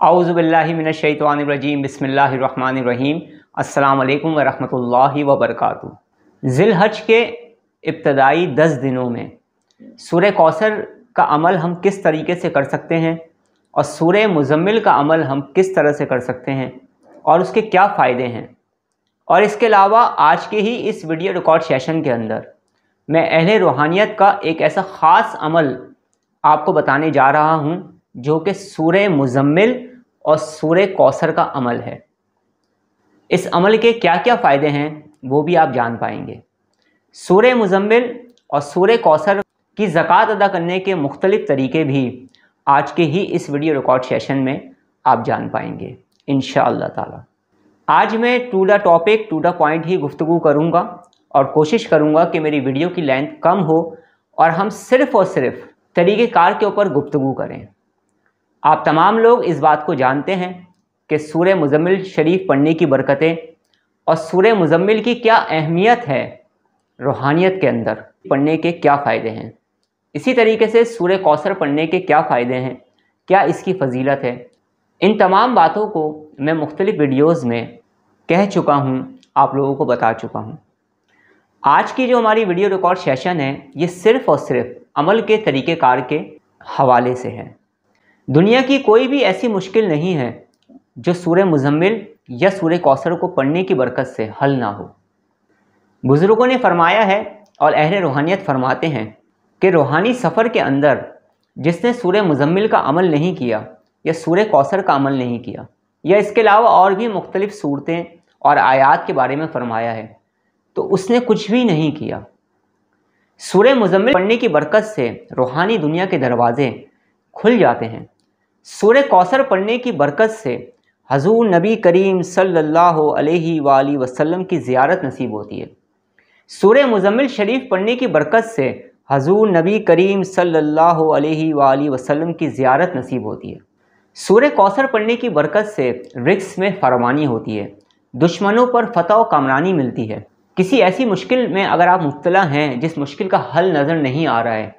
औज़ुबिल्लाहि मिनश्शैतानिर्रजीम बिस्मिल्लाहिर्रहमानिर्रहीम अस्सलाम वालेकुम वरहमतुल्लाहि वबरकातुहू। ज़िलहज के इब्तदाई 10 दिनों में सूरह कौसर का अमल हम किस तरीके से कर सकते हैं और सूरह मुज़म्मिल का अमल हम किस तरह से कर सकते हैं और उसके क्या फ़ायदे हैं। और इसके अलावा आज के ही इस वीडियो रिकॉर्ड सेशन के अंदर मैं अहले रूहानियत का एक ऐसा ख़ास अमल आपको बताने जा रहा हूँ जो कि सूरह मुज़म्मिल और सूरह कौसर का अमल है। इस अमल के क्या क्या फ़ायदे हैं वो भी आप जान पाएंगे। सूरह मुज़म्मिल और सूरह कौसर की ज़कात अदा करने के मुख्तलिफ़ तरीके भी आज के ही इस वीडियो रिकॉर्ड सेशन में आप जान पाएंगे इंशाअल्लाह ताला। आज मैं to the topic to the point ही गुफ्तगू करूँगा और कोशिश करूँगा कि मेरी वीडियो की लेंथ कम हो और हम सिर्फ़ और सिर्फ तरीक़ेकार के ऊपर गुफ्तगू करें। आप तमाम लोग इस बात को जानते हैं कि सूरह मुज़म्मिल शरीफ पढ़ने की बरकतें और सूरह मुज़म्मिल की क्या अहमियत है रूहानियत के अंदर, पढ़ने के क्या फ़ायदे हैं। इसी तरीके से सूरह कौसर पढ़ने के क्या फ़ायदे हैं, क्या इसकी फ़जीलत है। इन तमाम बातों को मैं मुख्तलिफ़ वीडियोज़ में कह चुका हूँ, आप लोगों को बता चुका हूँ। आज की जो हमारी वीडियो रिकॉर्ड सेशन है ये सिर्फ़ और सिर्फ अमल के तरीक़ेकार के हवाले से है। दुनिया की कोई भी ऐसी मुश्किल नहीं है जो सूरह मुज़म्मिल या सूरह कौसर को पढ़ने की बरकत से हल ना हो। बुज़ुर्गों ने फरमाया है और अहले रूहानियत फरमाते हैं कि रूहानी सफ़र के अंदर जिसने सूरह मुज़म्मिल का अमल नहीं किया या सूरह कौसर का अमल नहीं किया या इसके अलावा और भी मुख्तलिफ़ सूरतें और आयात के बारे में फ़रमाया है तो उसने कुछ भी नहीं किया। सूरह मुज़म्मिल पढ़ने की बरकत से रूहानी दुनिया के दरवाज़े खुल जाते हैं। सूरह कौसर पढ़ने की बरकत से हज़ूर नबी करीम सल्लल्लाहु अलैहि वसल्लम की ज़ियारत नसीब होती है। सूरह मुज़म्मिल शरीफ पढ़ने की बरकत से हज़ूर नबी करीम सल्लल्लाहु अलैहि वसल्लम की ज़ियारत नसीब होती है। सूरह कौसर पढ़ने की बरकत से रिज़्क़ में फरमानी होती है, दुश्मनों पर फ़तह व कामरानी मिलती है। किसी ऐसी मुश्किल में अगर आप मुब्तला हैं जिस मुश्किल का हल नज़र नहीं आ रहा है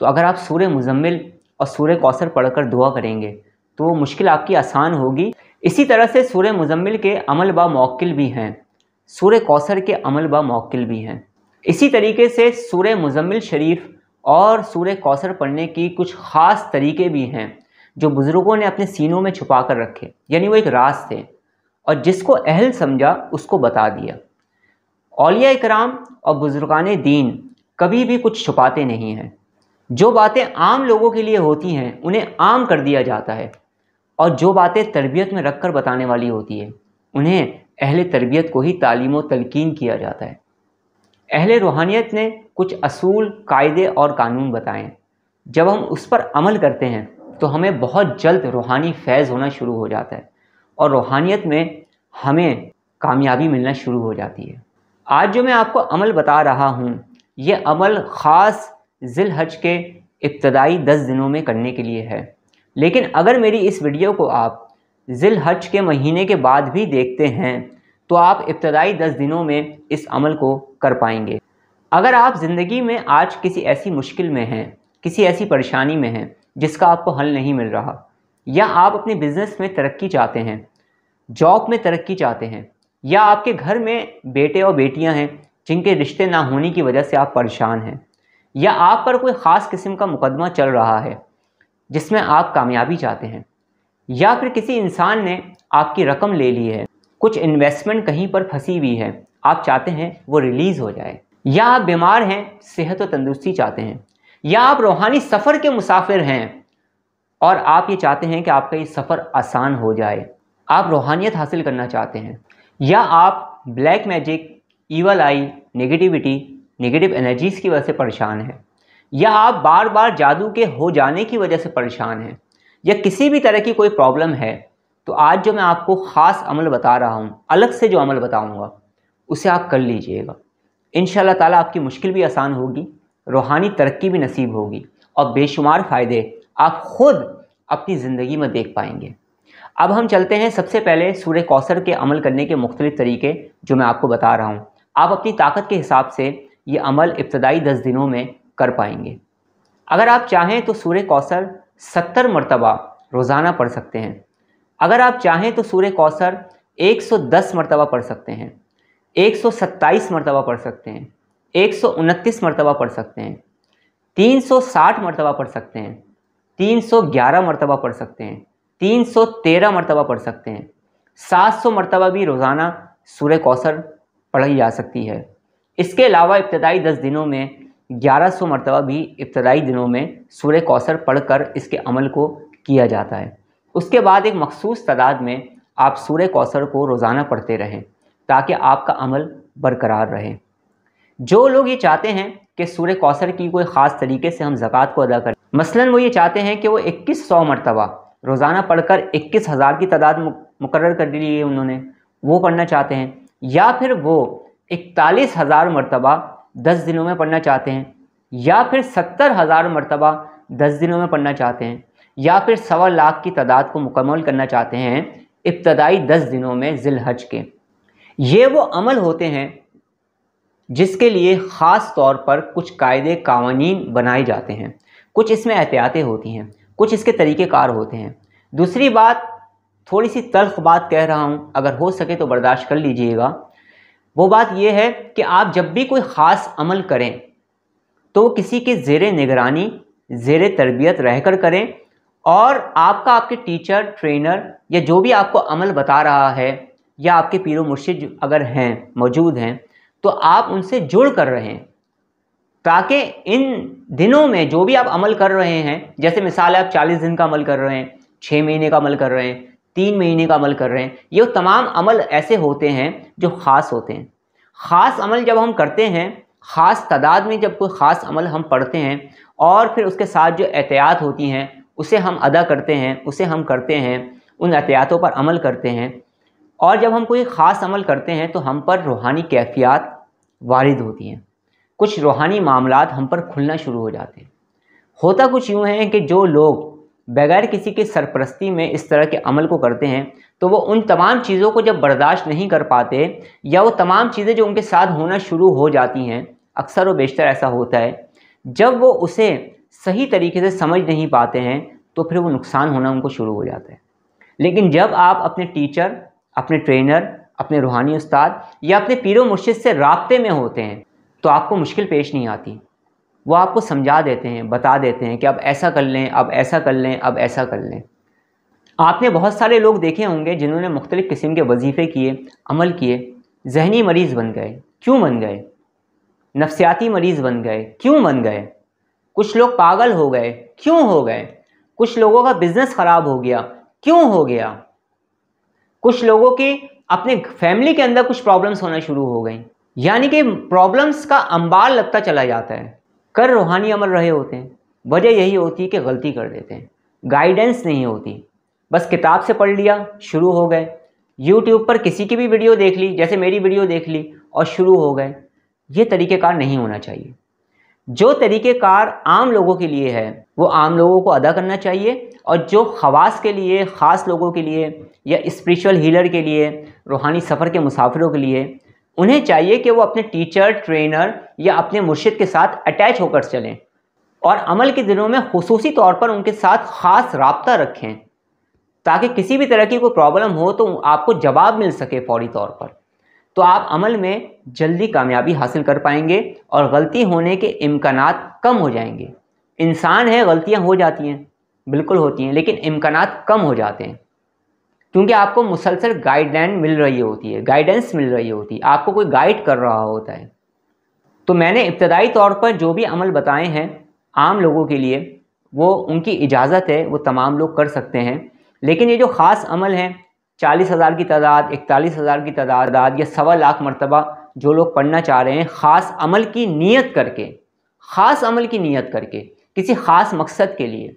तो अगर आप सूरह मुज़म्मिल और सूरह कौसर पढ़कर दुआ करेंगे तो वो मुश्किल आपकी आसान होगी। इसी तरह से सूरह मुज़म्मिल के अमल बा मौक्किल भी हैं, सूरह कौसर के अमल बा मौक्किल भी हैं। इसी तरीके से सूरह मुज़म्मिल शरीफ और सूरह कौसर पढ़ने की कुछ ख़ास तरीके भी हैं जो बुज़ुर्गों ने अपने सीनों में छुपा कर रखे, यानी वो एक राज थे और जिसको अहल समझा उसको बता दिया। औलिया इकराम और बुज़ुर्गाने दीन कभी भी कुछ छुपाते नहीं हैं। जो बातें आम लोगों के लिए होती हैं उन्हें आम कर दिया जाता है और जो बातें तरबियत में रख कर बताने वाली होती है उन्हें अहले तरबियत को ही तालीम व तलकीन किया जाता है। अहले रूहानियत ने कुछ असूल, कायदे और कानून बताएं। जब हम उस पर अमल करते हैं तो हमें बहुत जल्द रूहानी फैज़ होना शुरू हो जाता है और रूहानियत में हमें कामयाबी मिलना शुरू हो जाती है। आज जो मैं आपको अमल बता रहा हूँ ये अमल ख़ास ज़िलहज के इब्तदाई 10 दिनों में करने के लिए है, लेकिन अगर मेरी इस वीडियो को आप ज़िलहज के महीने के बाद भी देखते हैं तो आप इब्तदाई 10 दिनों में इस अमल को कर पाएंगे। अगर आप ज़िंदगी में आज किसी ऐसी मुश्किल में हैं, किसी ऐसी परेशानी में हैं जिसका आपको हल नहीं मिल रहा, या आप अपने बिज़नेस में तरक्की चाहते हैं, जॉब में तरक्की चाहते हैं, या आपके घर में बेटे और बेटियां हैं जिनके रिश्ते ना होने की वजह से आप परेशान हैं, या आप पर कोई ख़ास किस्म का मुकदमा चल रहा है जिसमें आप कामयाबी चाहते हैं, या फिर किसी इंसान ने आपकी रकम ले ली है, कुछ इन्वेस्टमेंट कहीं पर फंसी हुई है, आप चाहते हैं वो रिलीज़ हो जाए, या आप बीमार हैं, सेहत और तंदुरुस्ती चाहते हैं, या आप रूहानी सफ़र के मुसाफिर हैं और आप ये चाहते हैं कि आपका ये सफ़र आसान हो जाए, आप रूहानियत हासिल करना चाहते हैं, या आप ब्लैक मैजिक, ईवल आई, नेगेटिव एनर्जीज़ की वजह से परेशान हैं, या आप बार बार जादू के हो जाने की वजह से परेशान हैं, या किसी भी तरह की कोई प्रॉब्लम है, तो आज जो मैं आपको ख़ास अमल बता रहा हूँ, अलग से जो अमल बताऊँगा उसे आप कर लीजिएगा। इंशाअल्लाह ताला आपकी मुश्किल भी आसान होगी, रूहानी तरक्की भी नसीब होगी और बेशुमार फ़ायदे आप ख़ुद अपनी ज़िंदगी में देख पाएंगे। अब हम चलते हैं सबसे पहले सूरह कौसर के अमल करने के मुख्तलिफ़ तरीके जो मैं आपको बता रहा हूँ। आप अपनी ताकत के हिसाब से ये अमल इब्तदाई 10 दिनों में कर पाएंगे। अगर आप चाहें तो सूरह कौसर 70 मरतबा रोज़ाना पढ़ सकते हैं। अगर आप चाहें तो सूरह कौसर 110 मरतबा पढ़ सकते हैं, 127 मरतबा पढ़ सकते हैं, 129 मरतबा पढ़ सकते हैं, 360 मरतबा पढ़ सकते हैं, 311 मरतबा पढ़ सकते हैं, 313 मरतबा पढ़ सकते हैं, 700 मरतबा भी रोज़ाना सूरह कौसर पढ़ी जा सकती है। इसके अलावा इब्तदाई 10 दिनों में 1100 मरतबा भी इब्तदाई दिनों में सूरह कौसर पढ़कर इसके अमल को किया जाता है। उसके बाद एक मखसूस तादाद में आप सूरह कौसर को रोज़ाना पढ़ते रहें ताकि आपका अमल बरकरार रहे। जो लोग ये चाहते हैं कि सूरह कौसर की कोई ख़ास तरीके से हम ज़कात को अदा करें, मसलन वो ये चाहते हैं कि वो 2100 मरतबा रोज़ाना पढ़कर 21,000 की तादाद मुकर्रर कर ली है उन्होंने, वो पढ़ना चाहते हैं, या फिर वो 41,000 मरतबा 10 दिनों में पढ़ना चाहते हैं, या फिर 70,000 मरतबा 10 दिनों में पढ़ना चाहते हैं, या फिर 1.25 लाख की तादाद को मुकम्मल करना चाहते हैं इब्तदाई 10 दिनों में ज़िलहज के। ये वो अमल होते हैं जिसके लिए ख़ास तौर पर कुछ कायदे कावानीन बनाए जाते हैं, कुछ इसमें एहतियातें होती हैं, कुछ इसके तरीक़ेकार होते हैं। दूसरी बात, थोड़ी सी तल्ख़ बात कह रहा हूँ, अगर हो सके तो बर्दाश्त कर लीजिएगा। वो बात यह है कि आप जब भी कोई ख़ास अमल करें तो किसी के ज़ेरे निगरानी, ज़ेरे तरबियत रहकर करें, और आपका आपके टीचर, ट्रेनर या जो भी आपको अमल बता रहा है, या आपके पीरो मुर्शिद अगर हैं, मौजूद हैं, तो आप उनसे जुड़ कर रहें, ताकि इन दिनों में जो भी आप अमल कर रहे हैं, जैसे मिसाल है आप 40 दिन का अमल कर रहे हैं, 6 महीने का अमल कर रहे हैं, 3 महीने का अमल कर रहे हैं, ये तमाम अमल ऐसे होते हैं जो ख़ास होते हैं। ख़ास अमल जब हम करते हैं, ख़ास तादाद में जब कोई ख़ास अमल हम पढ़ते हैं और फिर उसके साथ जो एहतियात होती हैं उसे हम अदा करते हैं, उसे हम करते हैं, उन एहतियातों पर अमल करते हैं, और जब हम कोई ख़ास अमल करते हैं तो हम पर रूहानी कैफियत वारिद होती हैं, कुछ रूहानी मामलात हम पर खुलना शुरू हो जाते हैं। होता कुछ यूँ है कि जो लोग बगैर किसी की सरपरस्ती में इस तरह के अमल को करते हैं तो वो उन तमाम चीज़ों को जब बर्दाश्त नहीं कर पाते, या वो तमाम चीज़ें जो उनके साथ होना शुरू हो जाती हैं, अक्सर व बेशतर ऐसा होता है, जब वो उसे सही तरीके से समझ नहीं पाते हैं तो फिर वो नुकसान होना उनको शुरू हो जाता है। लेकिन जब आप अपने टीचर, अपने ट्रेनर, अपने रूहानी उस्ताद या अपने पीरो मुर्शिद से राब्ते में होते हैं तो आपको मुश्किल पेश नहीं आती। वो आपको समझा देते हैं, बता देते हैं कि अब ऐसा कर लें, अब ऐसा कर लें, अब ऐसा कर लें। आपने बहुत सारे लोग देखे होंगे जिन्होंने मुख्तलिफ़ किस्म के वजीफ़े किए, अमल किए, जहनी मरीज़ बन गए। क्यों बन गए? नफ्सियाती मरीज़ बन गए। क्यों बन गए? कुछ लोग पागल हो गए। क्यों हो गए? कुछ लोगों का बिज़नेस ख़राब हो गया। क्यों हो गया? कुछ लोगों की अपने फैमिली के अंदर कुछ प्रॉब्लम्स होना शुरू हो गई। यानी कि प्रॉब्लम्स का अंबार लगता चला जाता है। कर रूहानी अमल रहे होते हैं, वजह यही होती है कि गलती कर देते हैं, गाइडेंस नहीं होती। बस किताब से पढ़ लिया, शुरू हो गए, यूट्यूब पर किसी की भी वीडियो देख ली, जैसे मेरी वीडियो देख ली और शुरू हो गए। ये तरीक़ेकार नहीं होना चाहिए। जो तरीक़ेकार आम लोगों के लिए है वो आम लोगों को अदा करना चाहिए, और जो ख़वास के लिए, ख़ास लोगों के लिए या स्पिरिचुअल हीलर के लिए, रूहानी सफ़र के मुसाफिरों के लिए, उन्हें चाहिए कि वो अपने टीचर, ट्रेनर या अपने मुर्शिद के साथ अटैच होकर चलें और अमल के दिनों में खुसूसी तौर पर उनके साथ ख़ास राब्ता रखें, ताकि किसी भी तरह की कोई प्रॉब्लम हो तो आपको जवाब मिल सके फ़ौरी तौर पर। तो आप अमल में जल्दी कामयाबी हासिल कर पाएंगे और गलती होने के इम्कानात कम हो जाएंगे। इंसान है, गलतियां हो जाती हैं, बिल्कुल होती हैं, लेकिन इम्कानात कम हो जाते हैं क्योंकि आपको मुसलसल गाइडलाइन मिल रही होती है, गाइडेंस मिल रही होती है, आपको कोई गाइड कर रहा होता है। तो मैंने इब्तदाई तौर पर जो भी अमल बताए हैं आम लोगों के लिए, वो उनकी इजाज़त है, वो तमाम लोग कर सकते हैं। लेकिन ये जो ख़ास अमल हैं, 40,000 की तादाद, 41,000 की तादाद या 1.25 लाख मरतबा जो लोग पढ़ना चाह रहे हैं, ख़ास अमल की नीयत करके, ख़ास अमल की नीयत करके, किसी ख़ास मकसद के लिए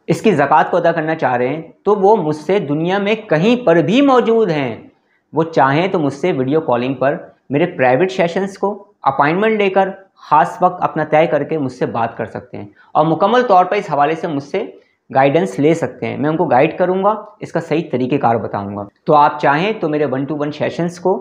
इसकी ज़कात को अदा करना चाह रहे हैं, तो वो मुझसे दुनिया में कहीं पर भी मौजूद हैं। वो चाहें तो मुझसे वीडियो कॉलिंग पर मेरे प्राइवेट सेशंस को अपॉइंटमेंट लेकर ख़ास वक्त अपना तय करके मुझसे बात कर सकते हैं और मुकम्मल तौर पर इस हवाले से मुझसे गाइडेंस ले सकते हैं। मैं उनको गाइड करूंगा, इसका सही तरीक़ेकार बताऊंगा। तो आप चाहें तो मेरे 1-to-1 सेशंस को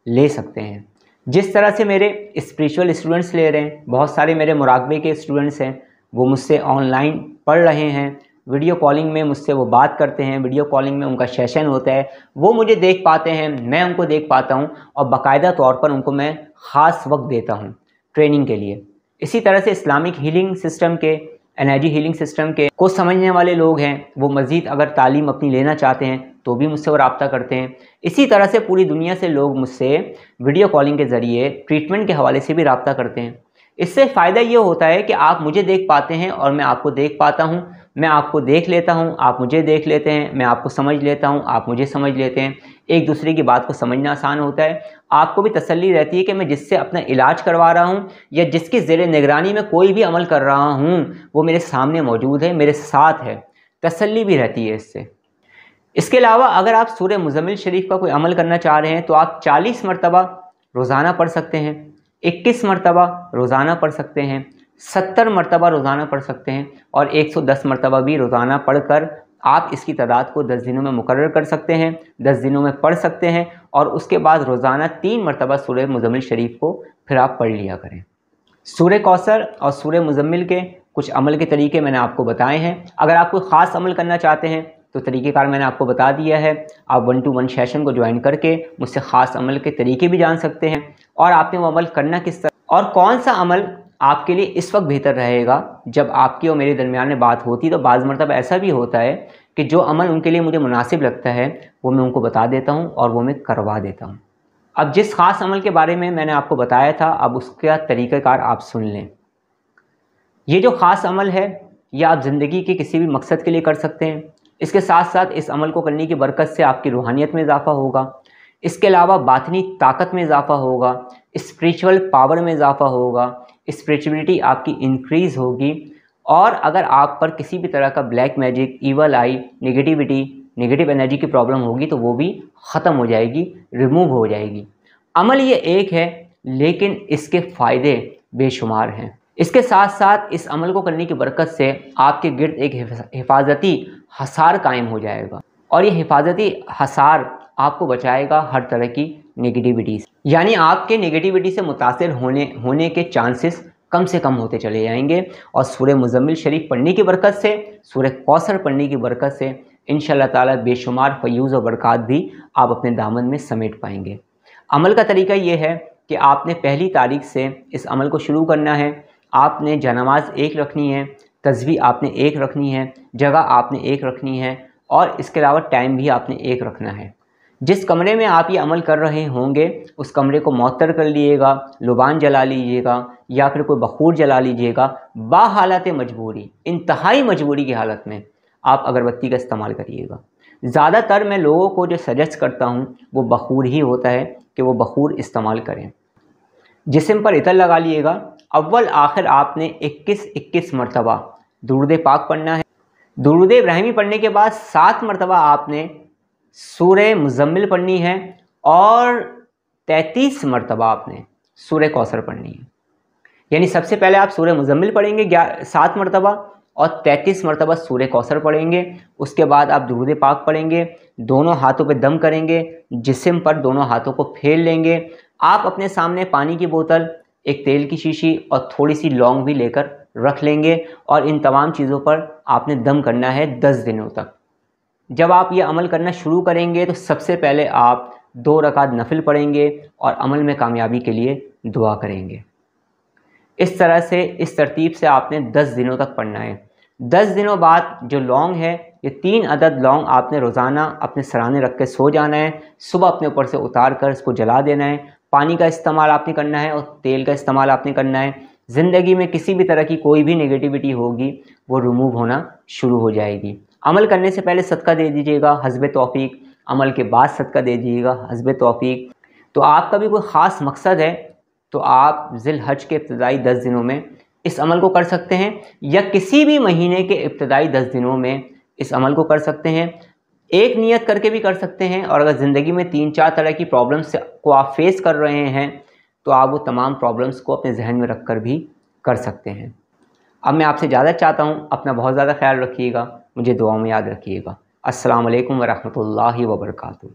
ले सकते हैं। जिस तरह से मेरे स्पिरिचुअल स्टूडेंट्स ले रहे हैं, बहुत सारे मेरे मुराकबे के स्टूडेंट्स हैं, वो मुझसे ऑनलाइन पढ़ रहे हैं, वीडियो कॉलिंग में मुझसे वो बात करते हैं, वीडियो कॉलिंग में उनका सेशन होता है, वो मुझे देख पाते हैं, मैं उनको देख पाता हूँ और बाकायदा तौर पर उनको मैं ख़ास वक्त देता हूँ ट्रेनिंग के लिए। इसी तरह से इस्लामिक हीलिंग सिस्टम के, एनर्जी हीलिंग सिस्टम के को समझने वाले लोग हैं, वो मज़ीद अगर तालीम अपनी लेना चाहते हैं तो भी मुझसे वो रब्ता करते हैं। इसी तरह से पूरी दुनिया से लोग मुझसे वीडियो कॉलिंग के ज़रिए ट्रीटमेंट के हवाले से भी रब्ता करते हैं। इससे फ़ायदा ये होता है कि आप मुझे देख पाते हैं और मैं आपको देख पाता हूँ, मैं आपको देख लेता हूँ, आप मुझे देख लेते हैं, मैं आपको समझ लेता हूँ, आप मुझे समझ लेते हैं। एक दूसरे की बात को समझना आसान होता है। आपको भी तसल्ली रहती है कि मैं जिससे अपना इलाज करवा रहा हूँ या जिसकी ज़ेरे निगरानी में कोई भी अमल कर रहा हूँ वो मेरे सामने मौजूद है, मेरे साथ है। तसल्ली भी रहती है इससे। इसके अलावा अगर आप सूरह मुज़म्मिल शरीफ का कोई अमल करना चाह रहे हैं तो आप 40 मरतबा रोज़ाना पढ़ सकते हैं, 21 मरतबा रोज़ाना पढ़ सकते हैं, 70 मरतबा रोज़ाना पढ़ सकते हैं और 110 मरतबा भी रोज़ाना पढ़कर आप इसकी तादाद को 10 दिनों में मुकर्रर कर सकते हैं, 10 दिनों में पढ़ सकते हैं और उसके बाद रोज़ाना 3 मरतबा सूरह मुज़म्मिल शरीफ को फिर आप पढ़ लिया करें। सूरह कौसर और सूरह मुज़म्मिल के कुछ अमल के तरीके मैंने आपको बताए हैं। अगर आप कोई ख़ास अमल करना चाहते हैं तो तरीक़ेकार मैंने आपको बता दिया है। आप 1-to-1 सेशन को ज्वाइन करके मुझसे ख़ास अमल के तरीके भी जान सकते हैं और आपने वो अमल करना किस तरह और कौन सा अमल आपके लिए इस वक्त बेहतर रहेगा। जब आपकी और मेरे दरमियान में बात होती तो बाज़ मरतबा ऐसा भी होता है कि जो अमल उनके लिए मुझे मुनासिब लगता है वो मैं उनको बता देता हूँ और वो मैं करवा देता हूँ। अब जिस ख़ास अमल के बारे में मैंने आपको बताया था, अब उसका तरीक़ाकार आप सुन लें। ये जो ख़ास अमल है यह आप ज़िंदगी के किसी भी मकसद के लिए कर सकते हैं। इसके साथ साथ इस अमल को करने की बरकत से आपकी रूहानियत में इजाफ़ा होगा। इसके अलावा बातनी ताकत में इजाफ़ा होगा, स्पिरिचुअल पावर में इजाफ़ा होगा, स्पिरिचुअलिटी आपकी इंक्रीज़ होगी और अगर आप पर किसी भी तरह का ब्लैक मैजिक, ईवल आई, नेगेटिविटी, नेगेटिव एनर्जी की प्रॉब्लम होगी तो वो भी ख़त्म हो जाएगी, रिमूव हो जाएगी। अमल ये एक है लेकिन इसके फ़ायदे बेशुमार हैं। इसके साथ साथ इस अमल को करने की बरकत से आपके गिर्द एक हिफाजती हसार कायम हो जाएगा और ये हिफाजती हसार आपको बचाएगा हर तरह की नेगेटिविटी से। यानी आपके नेगेटिविटी से मुतासिर होने के चांसेस कम से कम होते चले जाएंगे और सूरह मुज़म्मिल शरीफ पढ़ने की बरकत से, सूरह कौसर पढ़ने की बरकत से इंशाअल्लाह ताला बेशुमार फ़यूज़ और बरक़ात भी आप अपने दामन में समेट पाएंगे। अमल का तरीका ये है कि आपने पहली तारीख से इस अमल को शुरू करना है। आपने जनमाज़ एक रखनी है, तस्बीह आपने एक रखनी है, जगह आपने एक रखनी है और इसके अलावा टाइम भी आपने एक रखना है। जिस कमरे में आप ये अमल कर रहे होंगे उस कमरे को मअत्तर कर लीजिएगा, लुबान जला लीजिएगा या फिर कोई बखूर जला लीजिएगा। बाहालत मजबूरी, इंतहाई मजबूरी की हालत में आप अगरबत्ती का इस्तेमाल करिएगा। ज़्यादातर मैं लोगों को जो सजेस्ट करता हूँ वो बखूर ही होता है कि वो बखूर इस्तेमाल करें। जिस्म पर इतर लगा लिएगा। अव्वल आखिर आपने 21 मरतबा दुरूद पाक पढ़ना है। दुरूद इब्राहिमी पढ़ने के बाद 7 मरतबा आपने सूरह मुज़म्मिल पढ़नी है और 33 मरतबा आपने सूरह कौसर पढ़नी है। यानी सबसे पहले आप सूरह मुज़म्मिल पढ़ेंगे 7 मरतबा और 33 मरतबा सूरह कौसर पढ़ेंगे। उसके बाद आप दुरूद पाक पढ़ेंगे, दोनों हाथों पे दम करेंगे, जिस्म पर दोनों हाथों को फेर लेंगे। आप अपने सामने पानी की बोतल, एक तेल की शीशी और थोड़ी सी लौंग भी लेकर रख लेंगे और इन तमाम चीज़ों पर आपने दम करना है 10 दिनों तक। जब आप ये अमल करना शुरू करेंगे तो सबसे पहले आप 2 रकात नफिल पढ़ेंगे और अमल में कामयाबी के लिए दुआ करेंगे। इस तरह से, इस तरतीब से आपने 10 दिनों तक पढ़ना है। 10 दिनों बाद जो लौंग है, ये 3 अदद लौंग आपने रोज़ाना अपने सराहने रख के सो जाना है। सुबह अपने ऊपर से उतार कर इसको जला देना है। पानी का इस्तेमाल आपने करना है और तेल का इस्तेमाल आपने करना है। ज़िंदगी में किसी भी तरह की कोई भी नेगेटिविटी होगी वो रिमूव होना शुरू हो जाएगी। अमल करने से पहले सदका दे दीजिएगा हस्ब तौफीक, अमल के बाद सदका दे दीजिएगा हस्ब तौफीक। तो आपका भी कोई ख़ास मकसद है तो आप ज़िल हज के इब्तिदाई 10 दिनों में इस अमल को कर सकते हैं या किसी भी महीने के इब्तिदाई 10 दिनों में इस अमल को कर सकते हैं। एक नियत करके भी कर सकते हैं और अगर ज़िंदगी में 3-4 तरह की प्रॉब्लम्स को आप फेस कर रहे हैं तो आप वो तमाम प्रॉब्लम्स को अपने जहन में रख कर भी कर सकते हैं। अब मैं आपसे ज़्यादा चाहता हूँ, अपना बहुत ज़्यादा ख्याल रखिएगा, मुझे दुआ में याद रखिएगा। अस्सलाम वालेकुम व रहमतुल्लाहि व बरकातुहू।